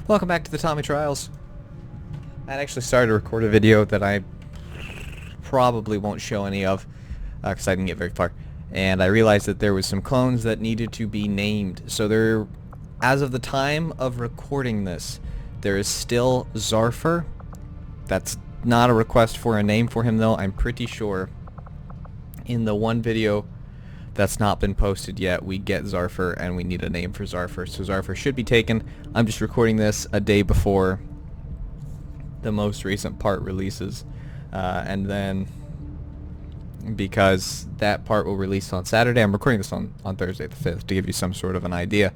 Welcome back to the Tommy Trials. I actually started to record a video that I probably won't show any of because I didn't get very far, and I realized that there was some clones that needed to be named. So there, as of the time of recording this, there is still Zarfer. That's not a request for a name for him though. I'm pretty sure in the one video that's not been posted yet, we get Zarfer and we need a name for Zarfer. So Zarfer should be taken. I'm just recording this a day before the most recent part releases. And then because that part will release on Saturday, I'm recording this on Thursday the 5th to give you some sort of an idea.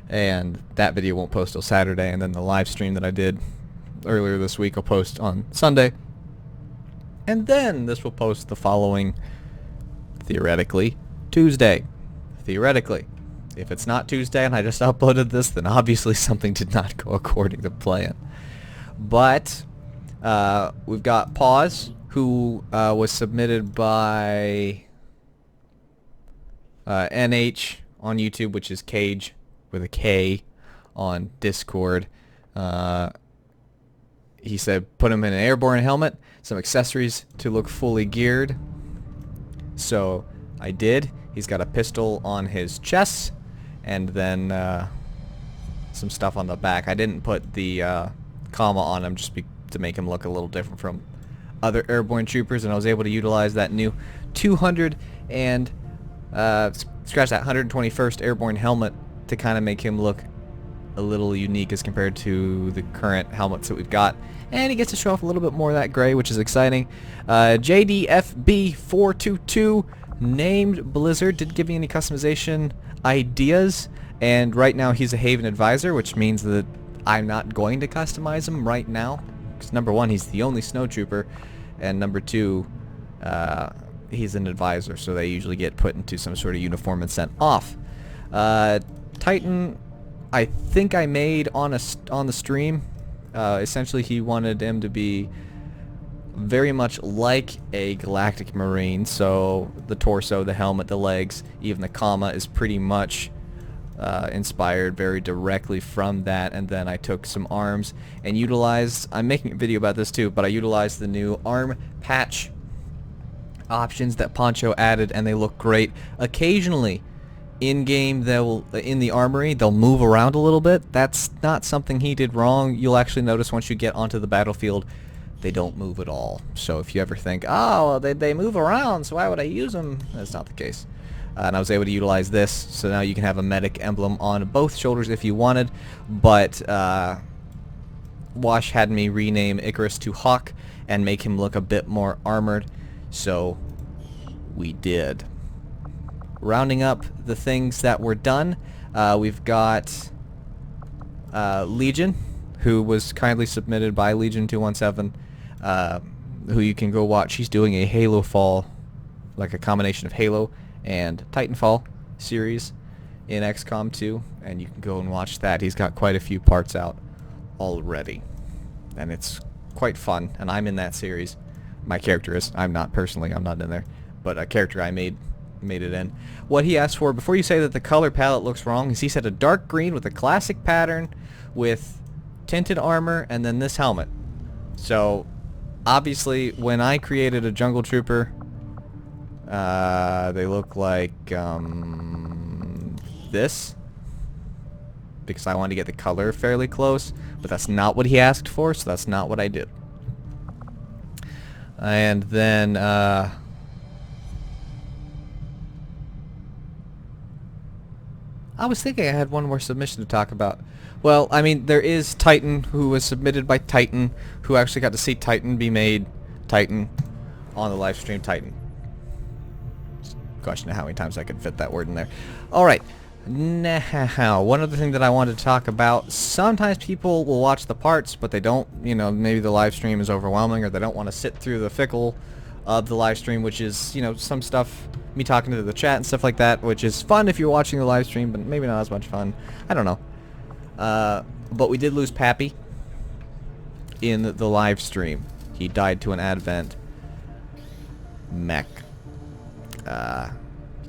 And that video won't post till Saturday, and then the live stream that I did earlier this week will post on Sunday. And then this will post the following, theoretically, Tuesday. Theoretically. If it's not Tuesday and I just uploaded this, then obviously something did not go according to plan. But we've got Pause, who was submitted by NH on YouTube, which is Cage with a K on Discord. He said put him in an airborne helmet, some accessories to look fully geared. So I did. He's got a pistol on his chest, and then some stuff on the back. I didn't put the comma on him just to make him look a little different from other airborne troopers, and I was able to utilize that new 200 and scratch that 121st airborne helmet to kind of make him look a little unique as compared to the current helmets that we've got. And he gets to show off a little bit more of that gray, which is exciting. JDFB422 named Blizzard, didn't give me any customization ideas, and right now he's a Haven advisor, which means that I'm not going to customize him right now, because number one, he's the only snowtrooper, and number two, he's an advisor, so they usually get put into some sort of uniform and sent off. Titan, I think I made on the stream. Essentially, he wanted him to be very much like a Galactic Marine, so the torso, the helmet, the legs, even the comma is pretty much inspired very directly from that. And then I took some arms and utilized, I'm making a video about this too, but I utilized the new arm patch options that Poncho added, and they look great. Occasionally in game, in the armory, they'll move around a little bit. That's not something he did wrong. You'll actually notice once you get onto the battlefield, they don't move at all. So if you ever think, oh, they move around, so why would I use them? That's not the case. And I was able to utilize this, so now you can have a medic emblem on both shoulders if you wanted. But Wash had me rename Icarus to Hawk and make him look a bit more armored, so we did. Rounding up the things that were done, we've got Legion, who was kindly submitted by Legion217, who you can go watch. He's doing a Halo Fall, like a combination of Halo and Titanfall series in XCOM 2, and you can go and watch that. He's got quite a few parts out already, and it's quite fun, and I'm in that series. My character is. I'm not personally. I'm not in there, but a character I made it in. What he asked for, before you say that the color palette looks wrong, is he said a dark green with a classic pattern with tinted armor and then this helmet. So obviously when I created a jungle trooper, they look like this, because I wanted to get the color fairly close, but that's not what he asked for, so that's not what I did. And then I was thinking I had one more submission to talk about. Well, I mean, there is Titan, who was submitted by Titan, who actually got to see Titan be made Titan on the live stream. Titan. Just question how many times I could fit that word in there. Alright. Now, one other thing that I wanted to talk about. Sometimes people will watch the parts, but they don't, you know, maybe the live stream is overwhelming, or they don't want to sit through the fickle of the live stream, which is, you know, some stuff, me talking to the chat and stuff like that, which is fun if you're watching the live stream, but maybe not as much fun. I don't know. But we did lose Pappy in the live stream. He died to an Advent mech.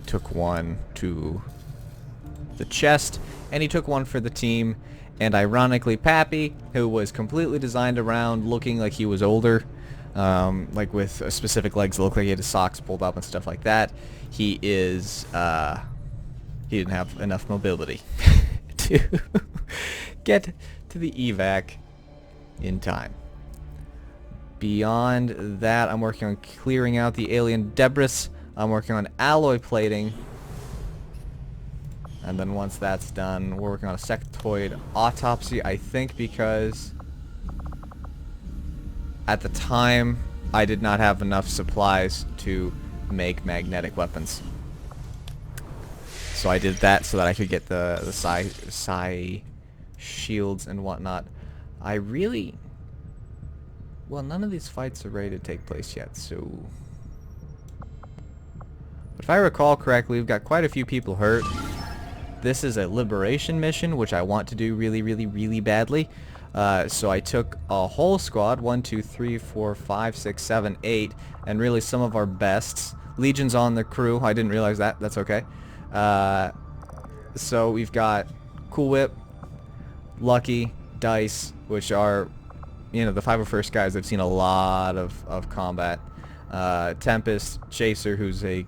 Took one to the chest, and he took one for the team, And ironically, Pappy, who was completely designed around looking like he was older, like with specific legs that look like he had his socks pulled up and stuff like that, he is, he didn't have enough mobility to get to the evac in time. Beyond that, I'm working on clearing out the alien debris. I'm working on alloy plating. And then once that's done, we're working on a sectoid autopsy, I think, because at the time I did not have enough supplies to make magnetic weapons. So I did that so that I could get the psi shields and whatnot. I really... Well, none of these fights are ready to take place yet, so... But if I recall correctly, we've got quite a few people hurt. This is a liberation mission, which I want to do really, really, really badly. So I took a whole squad, 1, 2, 3, 4, 5, 6, 7, 8, and really some of our bests. Legion's on the crew. I didn't realize that. That's okay. So we've got Cool Whip, Lucky, Dice, which are, you know, the 501st guys. I've seen a lot of combat. Tempest, Chaser, who's a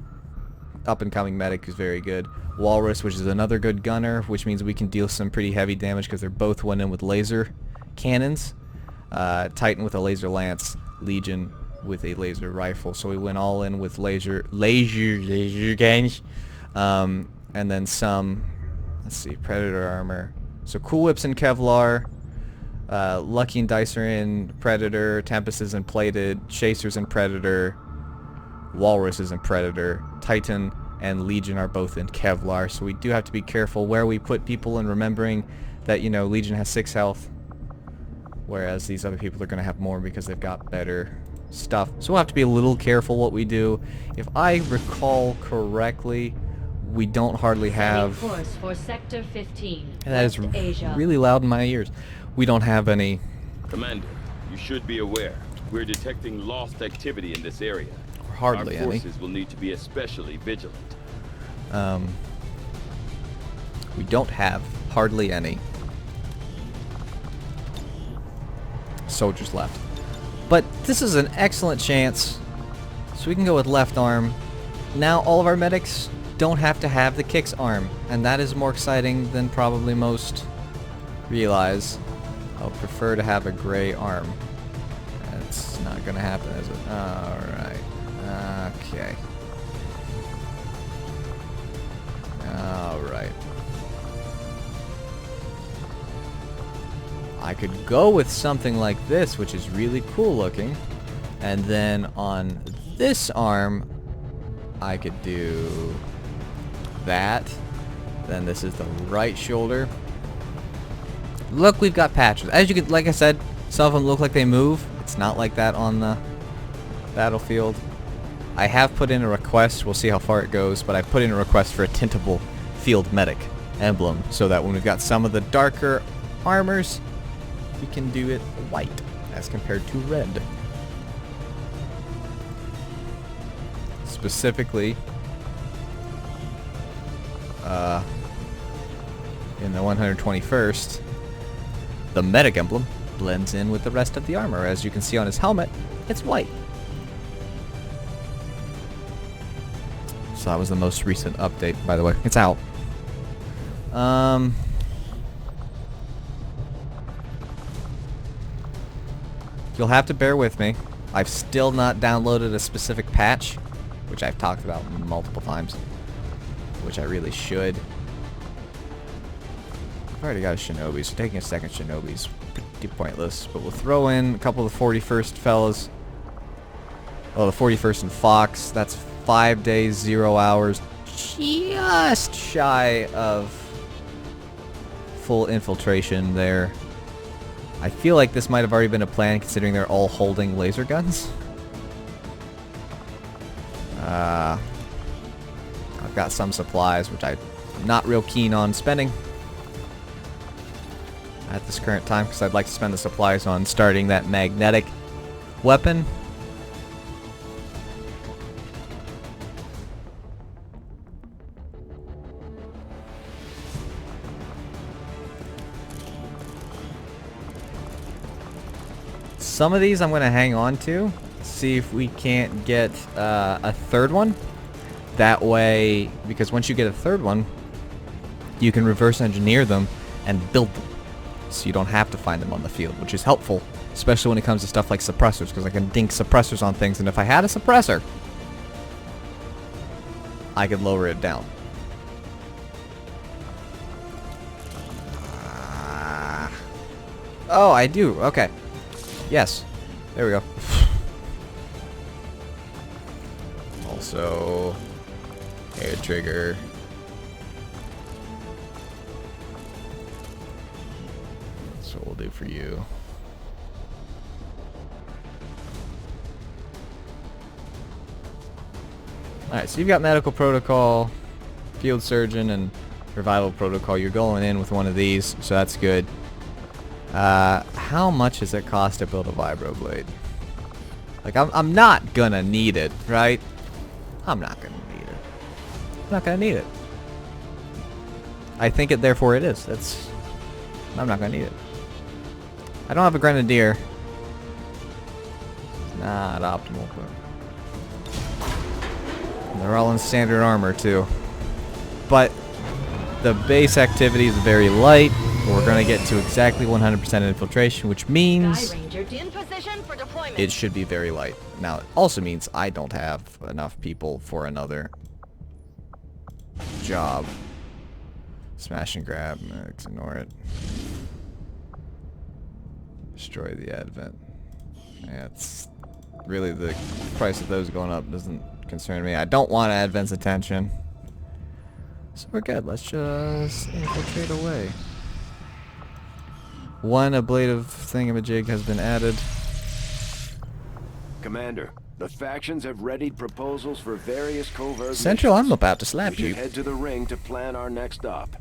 up-and-coming medic who's very good. Walrus, which is another good gunner, which means we can deal some pretty heavy damage because they're both went in with laser cannons. Titan with a laser lance. Legion with a laser rifle. So we went all in with laser cannons. And then some, let's see, Predator armor. So Cool Whip's in Kevlar. Lucky and Dice are in Predator. Tempest is in Plated. Chaser's in Predator. Walrus is in Predator. Titan and Legion are both in Kevlar, so we do have to be careful where we put people, and remembering that, you know, Legion has 6 health, whereas these other people are going to have more because they've got better stuff. So we'll have to be a little careful what we do. If I recall correctly, we don't hardly have... Course for Sector 15, and that is Asia. really loud in my ears. We don't have any... Commander, you should be aware. We're detecting lost activity in this area. Hardly Our any. forces will need to be especially vigilant. We don't have hardly any soldiers left. But this is an excellent chance, so we can go with left arm. Now all of our medics don't have to have the kicks arm, and that is more exciting than probably most realize. I'll prefer to have a gray arm. That's not gonna happen, is it? Alright. Okay. Alright. I could go with something like this, which is really cool looking. And then on this arm, I could do that. Then this is the right shoulder. Look, we've got patches. As you can, like I said, some of them look like they move. It's not like that on the battlefield. I have put in a request, we'll see how far it goes, but I put in a request for a tintable field medic emblem so that when we've got some of the darker armors, we can do it white as compared to red. Specifically, in the 121st, the medic emblem blends in with the rest of the armor. As you can see on his helmet, it's white. So that was the most recent update, by the way. It's out. You'll have to bear with me. I've still not downloaded a specific patch, which I've talked about multiple times, which I really should. I've already got a Shinobi, so taking a second Shinobi is pretty pointless, but we'll throw in a couple of the 41st fellas. Oh, the 41st and Fox. That's 5 days, 0 hours, just shy of full infiltration there. I feel like this might have already been a plan, considering they're all holding laser guns. I've got some supplies, which I'm not real keen on spending at this current time, because I'd like to spend the supplies on starting that magnetic weapon. Some of these I'm going to hang on to. See if we can't get a third one. That way, because once you get a third one, you can reverse engineer them and build them. So you don't have to find them on the field, which is helpful, especially when it comes to stuff like suppressors, because I can dink suppressors on things, and if I had a suppressor, I could lower it down. Oh, I do. Okay. Yes. There we go. Also, air trigger. That's what we'll do for you. Alright, so you've got medical protocol, field surgeon, and revival protocol. You're going in with one of these, so that's good. How much does it cost to build a vibroblade? Like, I'm not gonna need it, right? I'm not gonna need it. I'm not gonna need it. I think it, therefore it is. I'm not gonna need it. I don't have a grenadier. Not optimal, but they're all in standard armor too. But the base activity is very light. We're gonna get to exactly 100% infiltration, which means it should be very light. Now, it also means I don't have enough people for another job. Smash and grab, ignore it. Destroy the advent. Yeah, it's really the price of those going up doesn't concern me. I don't want advent's attention. So we're good. Let's just infiltrate away. One ablative thingamajig has been added. Commander, the factions have readied proposals for various covert Central, missions. I'm about to slap We should you. head to the ring to plan our next stop.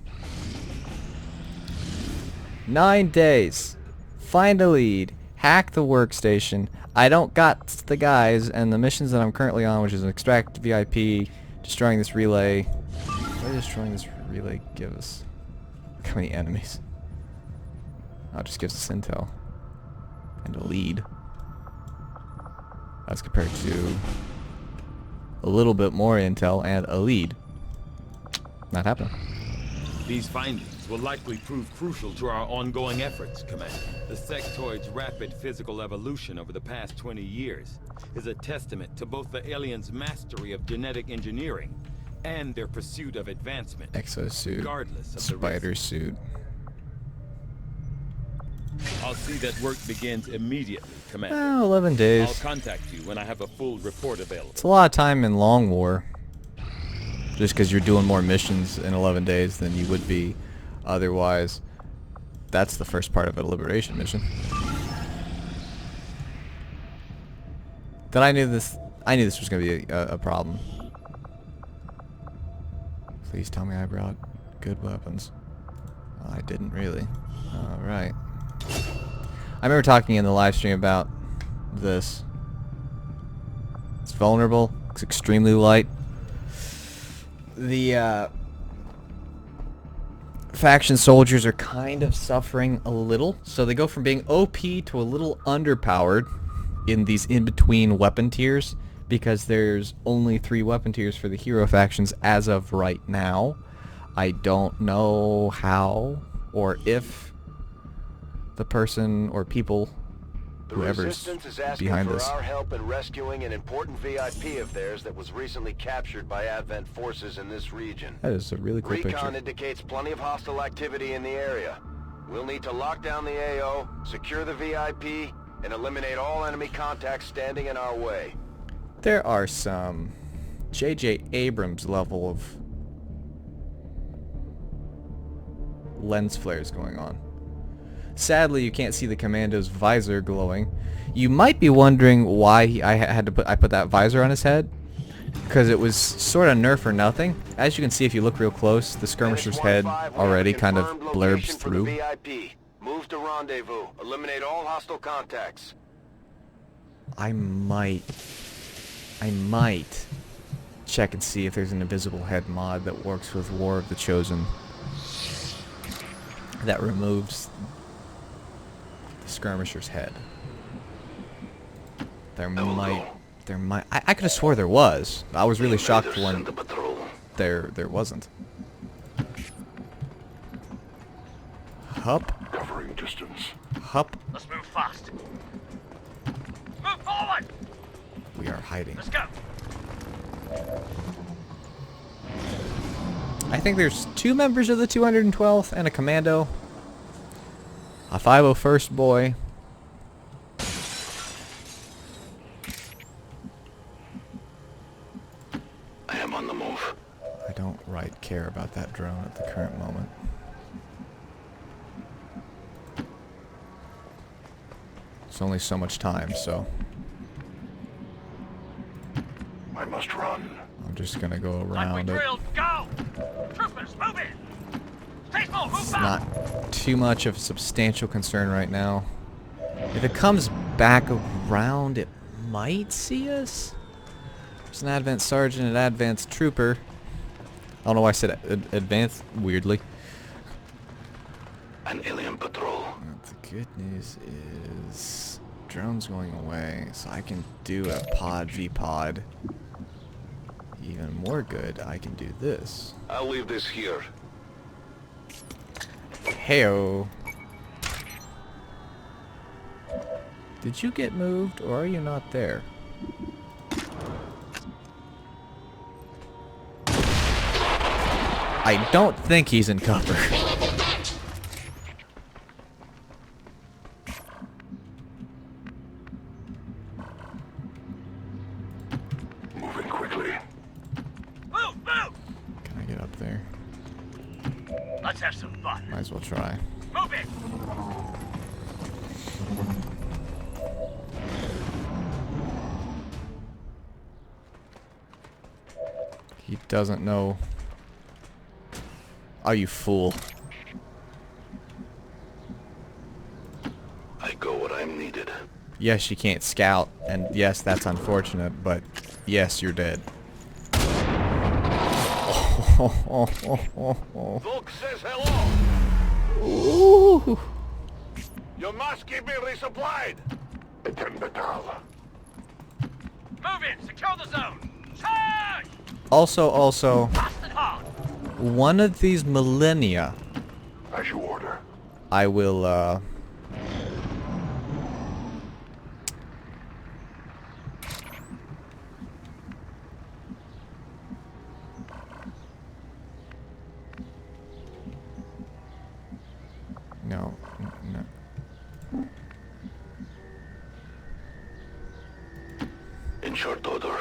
9 days. Find a lead. Hack the workstation. I don't got the guys, and the missions that I'm currently on, which is extract VIP, destroying this relay. What does destroying this relay give us? Look how many enemies. Oh, it just gives us intel. And a lead. As compared to a little bit more intel and a lead. Not happening. These findings will likely prove crucial to our ongoing efforts, Commander. The sectoid's rapid physical evolution over the past 20 years is a testament to both the aliens' mastery of genetic engineering and their pursuit of advancement, Exosuit. regardless of the Spider risks. suit. I'll see that work begins immediately, Commander. 11 I'll days. contact you when I have a full report available. It's a lot of time in Long War. Just because you're doing more missions in 11 days than you would be otherwise. That's the first part of a liberation mission. Then I knew this was going to be a problem. Please tell me I brought good weapons. Well, I didn't really. Alright. I remember talking in the live stream about this. It's vulnerable. It's extremely light. The faction soldiers are kind of suffering a little. So they go from being OP to a little underpowered in these in-between weapon tiers, because there's only 3 weapon tiers for the hero factions as of right now. I don't know how or if the person or people, The whoever's Resistance is asking behind for this. our help in rescuing an important VIP of theirs that was recently captured by Advent forces in this region. That is a really cool Recon picture. indicates plenty of hostile activity in the area. We'll need to lock down the AO, secure the VIP, and eliminate all enemy contacts standing in our way. There are some J.J. Abrams level of lens flares going on. Sadly, you can't see the commando's visor glowing. You might be wondering why I put that visor on his head, because it was sort of nerf or nothing. As you can see, if you look real close, the skirmisher's head already kind of blurbs through. VIP. Move to rendezvous. Eliminate all hostile contacts. I might check and see if there's an invisible head mod that works with War of the Chosen that removes the skirmisher's head. There might... I could have swore there was. I was really shocked when there wasn't. Hup. Covering distance. Hup. Let's move fast. Move forward! We are hiding. Let's go! I think there's 2 members of the 212th and a commando. A 501st boy. I am on the move. I don't care about that drone at the current moment. It's only so much time, so I must run. I'm just gonna go Like we around it. drilled, go! Troopers, move in! Stay small, move It's back! not too much of a substantial concern right now. If it comes back around, it might see us. There's an advanced sergeant and an advanced trooper. I don't know why I said advanced weirdly. An alien patrol. The good news is drone's going away, so I can do a pod v pod. Even more good, I can do this. I'll leave this here. Heyo. Did you get moved, or are you not there? I don't think he's in cover. Moving quickly. Move, move! Can I get up there? Let's have some fun. Might as well try. Move it! He doesn't know. Oh, you fool. I go where I'm needed. Yes, you can't scout, and yes, that's unfortunate, but yes, you're dead. Volk says hello. Ooh. You must keep me resupplied. Etembetal. Move in! Secure the zone! Charge! Also, Fast and hard! one of these millennia, As you order. I will, no. In short order.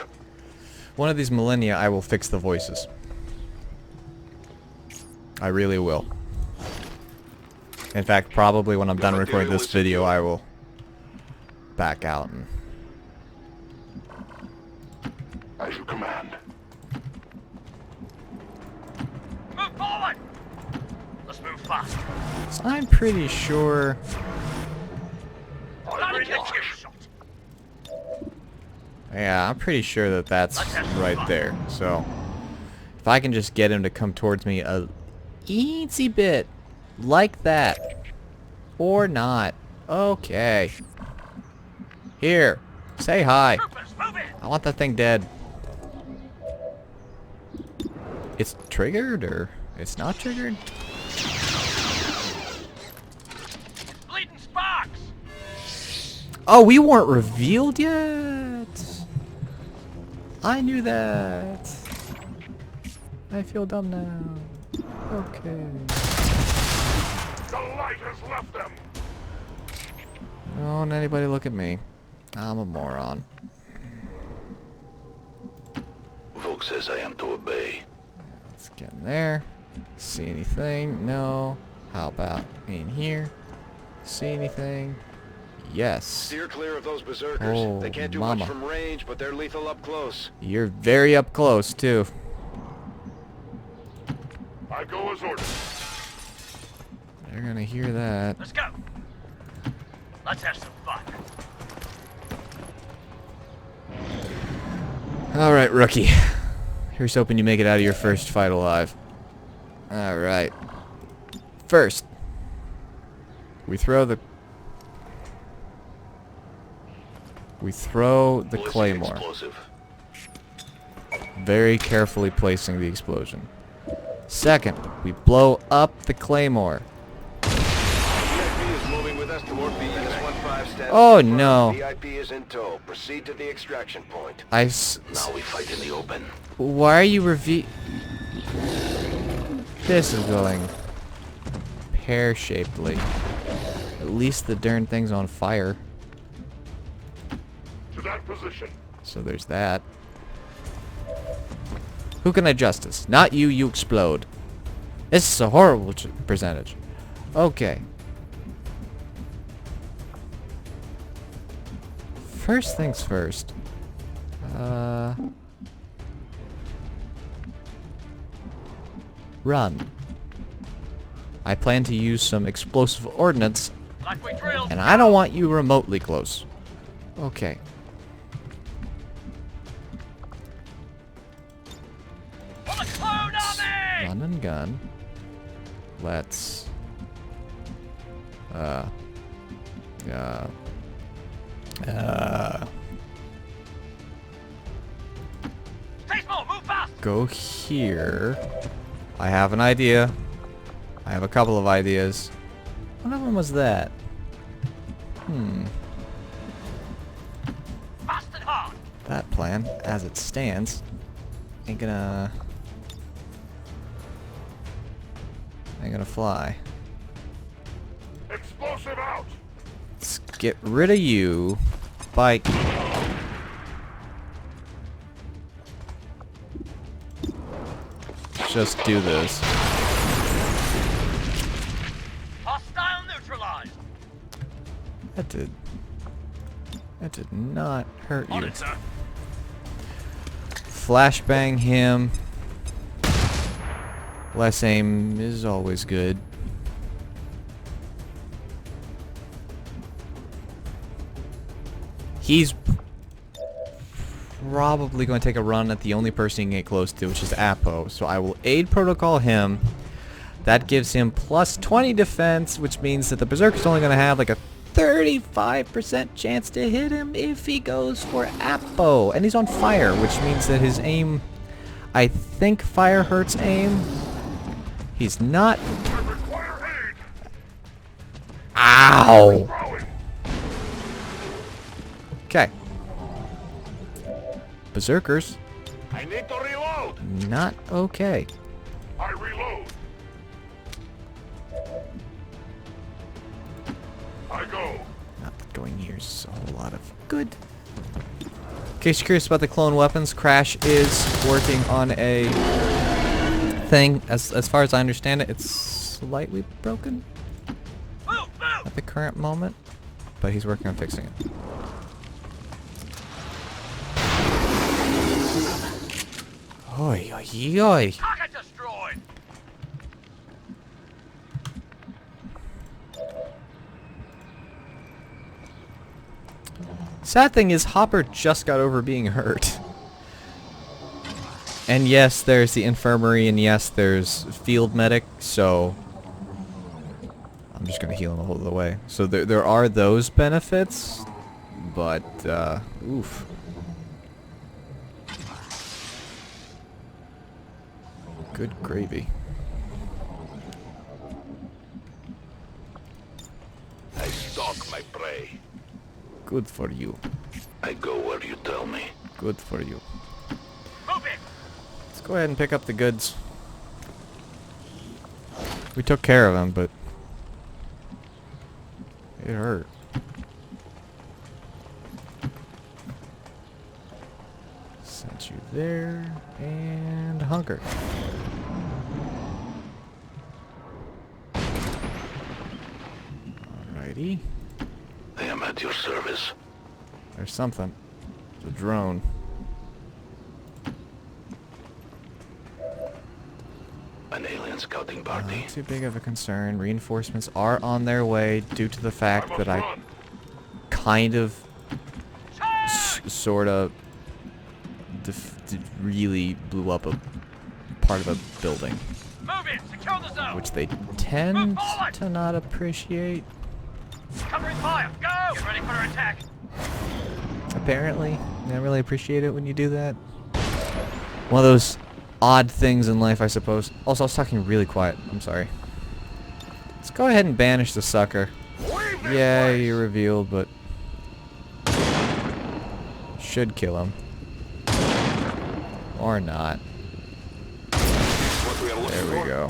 One of these millennia, I will fix the voices. I really will. In fact, probably when I'm done recording this video, I will back out and... As you command. Move forward! Let's move fast. So I'm pretty sure... Not in the chip shot. Yeah, I'm pretty sure that that's right there. So, if I can just get him to come towards me a eensy bit, like that, or not. Okay. Here, say hi. Troopers, move in! I want that thing dead. It's triggered, or it's not triggered? Bleeding sparks! Oh, we weren't revealed yet. I knew that. I feel dumb now. Okay. The light has left them. Don't anybody look at me. I'm a moron. Volk says I am to obey. Let's get in there. See anything? No. How about in here? See anything? Yes. Steer clear of those berserkers. Oh, They can't do mama. much from range, but they're lethal up close. You're very up close, too. I go as ordered. They're gonna hear that. Let's go! Let's have some fun. Alright, rookie. Here's hoping you make it out of your first fight alive. Alright. First, we throw the We throw the claymore. Very carefully placing the explosion. Second, we blow up the claymore. VIP is moving with us toward BS-15 stands. Oh no. VIP is in tow. Proceed to the extraction point. Now we fight in the open. Why are you This is going pear-shapedly. At least the darn thing's on fire. To that position. So there's that. Who can I justice? Not you, you explode. This is a horrible percentage. Okay. First things first. Run. I plan to use some explosive ordnance, Like we drilled. and I don't want you remotely close. Okay. For the clone army! Run and gun. Let's Baseball, move fast! go here. I have an idea. I have a couple of ideas. One of them was that. Fast and hard! That plan, as it stands, ain't gonna fly. Explosive out. Let's get rid of you. Bike. Just do this. Hostile neutralized! That did not hurt On you. it, sir. Flashbang him. Less aim is always good. He's probably going to take a run at the only person he can get close to, which is Apo. So I will aid protocol him. That gives him plus 20 defense, which means that the Berserker's only going to have like a 35% chance to hit him if he goes for Apo. And he's on fire, which means that his aim... I think fire hurts aim. He's not... I require aid. Ow! Throwing. Okay. Berserkers, I need to reload. not okay. I reload. I go. Not that going here is a whole lot of good. In case you're curious about the clone weapons, Crash is working on a thing. As far as I understand it, it's slightly broken Move, move! at the current moment, but he's working on fixing it. Oi, oi, oi. Target destroyed! Sad thing is, Hopper just got over being hurt. And yes, there's the infirmary, and yes, there's field medic, so... I'm just gonna heal him all the way. So there are those benefits, but, oof. Good gravy. I stalk my prey. Good for you. I go where you tell me. Good for you. Move it! Let's go ahead and pick up the goods. We took care of him, but... it hurt. Sent you there, and hunker. Alrighty. I am at your service. There's something. It's a drone. An alien scouting Not party. too big of a concern. Reinforcements are on their way due to the fact that I kind of, sort of, really blew up a part of a building, Move it! Secure the zone! which they tend to not appreciate. Covering fire! Go! Get ready for attack! I apparently. I really appreciate it when you do that. One of those odd things in life, I suppose. Also, I was talking really quiet. I'm sorry. Let's go ahead and banish the sucker. Yeah, you're revealed, but should kill him. Or not. There we go.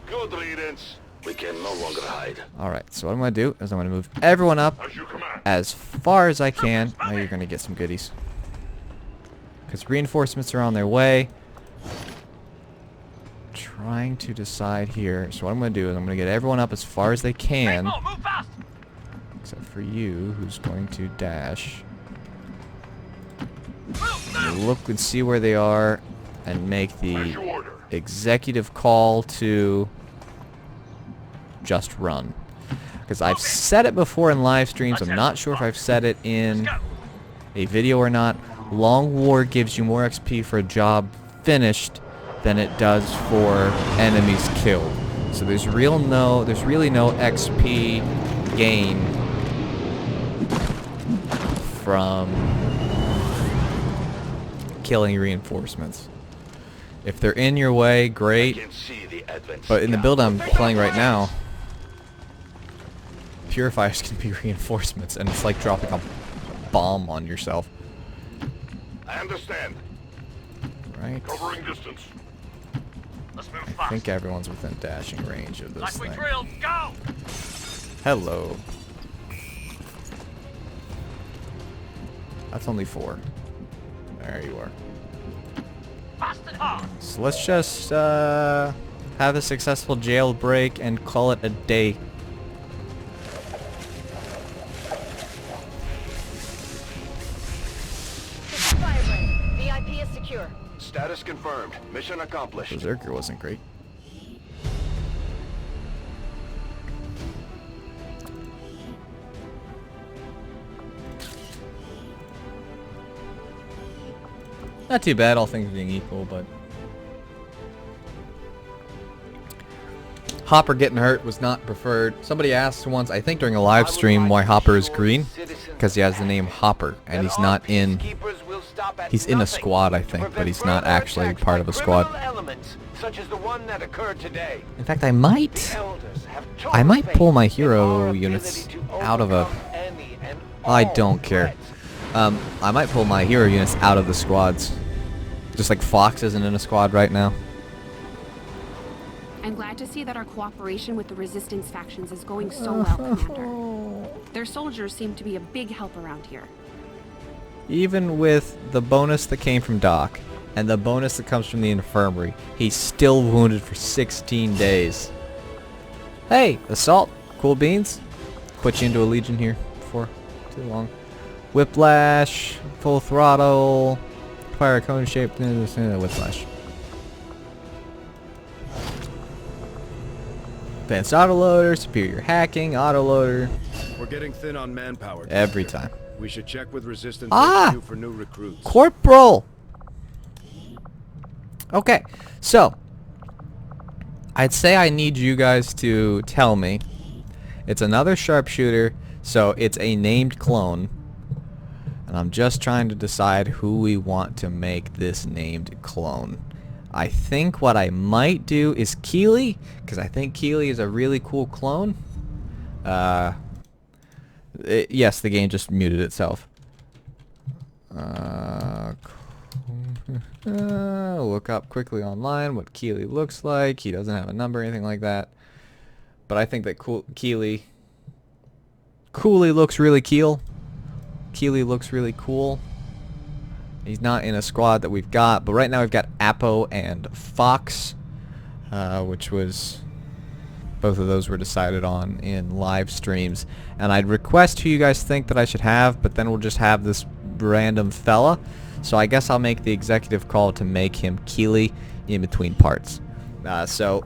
Good riddance. We can no longer hide. Alright, so what I'm going to do is I'm going to move everyone up As you command. as far as I can. Now you're going to get some goodies. Because reinforcements are on their way. Trying to decide here. So what I'm going to do is I'm going to get everyone up as far as they can. Move fast. Except for you, who's going to dash. Look and see where they are and make As the you order. executive call to just run. Because I've said it before in live streams. I'm not sure if I've said it in a video or not. Long War gives you more XP for a job finished than it does for enemies killed. So there's really no XP gain from killing reinforcements. If they're in your way, great. Can see the advent. But in the build I'm playing right now, purifiers can be reinforcements, and it's like dropping a bomb on yourself. I understand. Right? Covering distance. Let's move I fast. think everyone's within dashing range of this Like we thing. drilled. Go. Hello. That's only 4. There you are. Fast and hard. So let's just have a successful jailbreak and call it a day. VIP is secure. Status confirmed. Mission accomplished. Berserker wasn't great. Not too bad, all things being equal, but Hopper getting hurt was not preferred. Somebody asked once, I think during a live stream, why Hopper is green. Because he has the name Hopper, and he's not in... He's in a squad, I think, but he's not actually part of a squad. Such as the one that occurred today. In fact, I might pull my hero units out of a... I don't care. I might pull my hero units out of the squads. Just like Fox isn't in a squad right now. I'm glad to see that our cooperation with the Resistance factions is going so well, Commander. Their soldiers seem to be a big help around here. Even with the bonus that came from Doc, and the bonus that comes from the infirmary, he's still wounded for 16 days. Hey, Assault, cool beans. Put you into a Legion here before too long. Whiplash, full throttle, fire cone shape, whiplash. Advanced autoloader, superior hacking, autoloader. We're getting thin on manpower. Every Commander. time. We should check with Resistance Ah! HQ for new recruits. Corporal! Okay, so I'd say I need you guys to tell me. It's another sharpshooter, so it's a named clone. And I'm just trying to decide who we want to make this named clone. I think what I might do is Keely, because I think Keely is a really cool clone. Yes, the game just muted itself. Look up quickly online what Keely looks like. He doesn't have a number or anything like that. But I think that Keely looks really cool. Keely looks really cool. He's not in a squad that we've got, but right now we've got Apo and Fox, which was... Both of those were decided on in live streams. And I'd request who you guys think that I should have, but then we'll just have this random fella. So I guess I'll make the executive call to make him Keely in between parts. So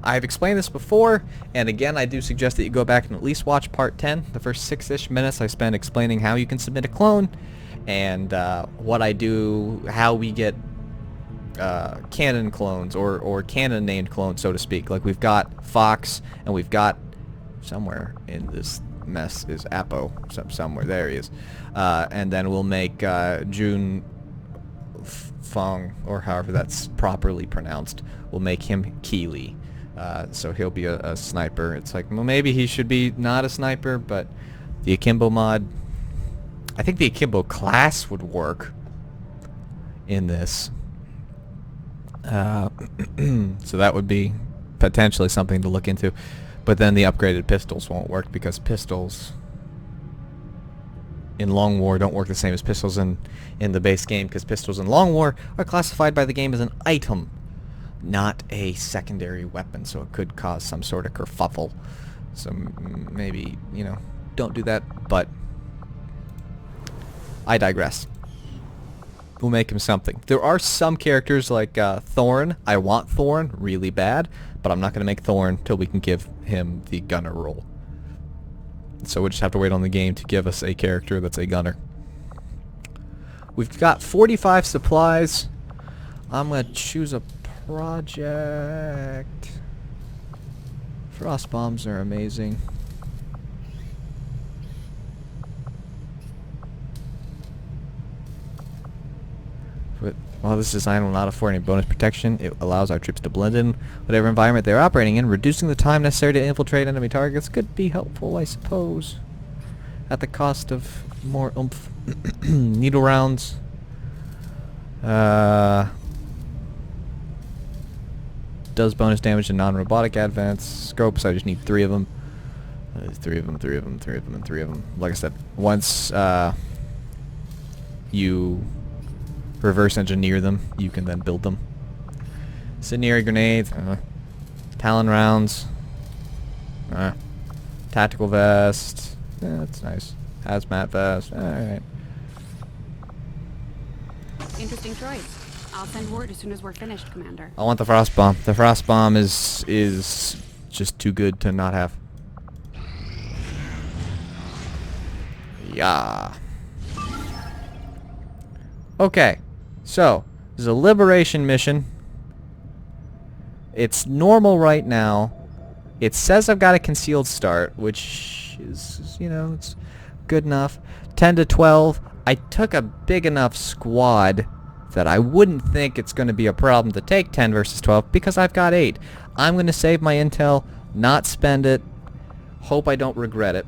I've explained this before, and again I do suggest that you go back and at least watch part 10. The first 6-ish minutes I spent explaining how you can submit a clone, and what I do, how we get canon clones, or canon named clones, so to speak. Like we've got Fox, and we've got somewhere in this mess is Apo somewhere. There he is. And then we'll make Jun Fong, or however that's properly pronounced. We'll make him Keeley. So he'll be a sniper. It's like, well, maybe he should be not a sniper, but the Akimbo mod, I think the Akimbo class would work in this. So that would be potentially something to look into. But then the upgraded pistols won't work, because pistols in Long War don't work the same as pistols in the base game, because pistols in Long War are classified by the game as an item, not a secondary weapon, so it could cause some sort of kerfuffle. So maybe, you know, don't do that, but I digress. We'll make him something. There are some characters like Thorn. I want Thorn really bad, but I'm not going to make Thorn till we can give him the gunner role. So we'll just have to wait on the game to give us a character that's a gunner. We've got 45 supplies. I'm going to choose a project. Frost bombs are amazing. But while this design will not afford any bonus protection, it allows our troops to blend in whatever environment they're operating in. Reducing the time necessary to infiltrate enemy targets could be helpful, I suppose, at the cost of more oomph. Needle rounds. Does bonus damage to non-robotic advance scopes. I just need 3 of them. 3 of them, 3 of them, 3 of them, and 3 of them. Like I said, once you reverse engineer them, you can then build them. Incendiary grenades, Talon rounds, tactical vest, that's nice. Hazmat vest, alright. Interesting choice. I'll send word as soon as we're finished, Commander. I want the frost bomb. The frost bomb is just too good to not have. Yeah. Okay. So, there's a liberation mission. It's normal right now. It says I've got a concealed start, which is, you know, it's good enough. 10 to 12. I took a big enough squad that I wouldn't think it's going to be a problem to take 10 versus 12, because I've got 8. I'm going to save my intel, not spend it. Hope I don't regret it.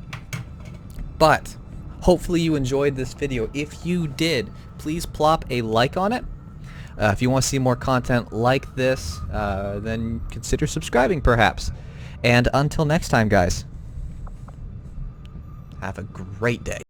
But hopefully you enjoyed this video. If you did, please plop a like on it. If you want to see more content like this, then consider subscribing perhaps. And until next time, guys, have a great day.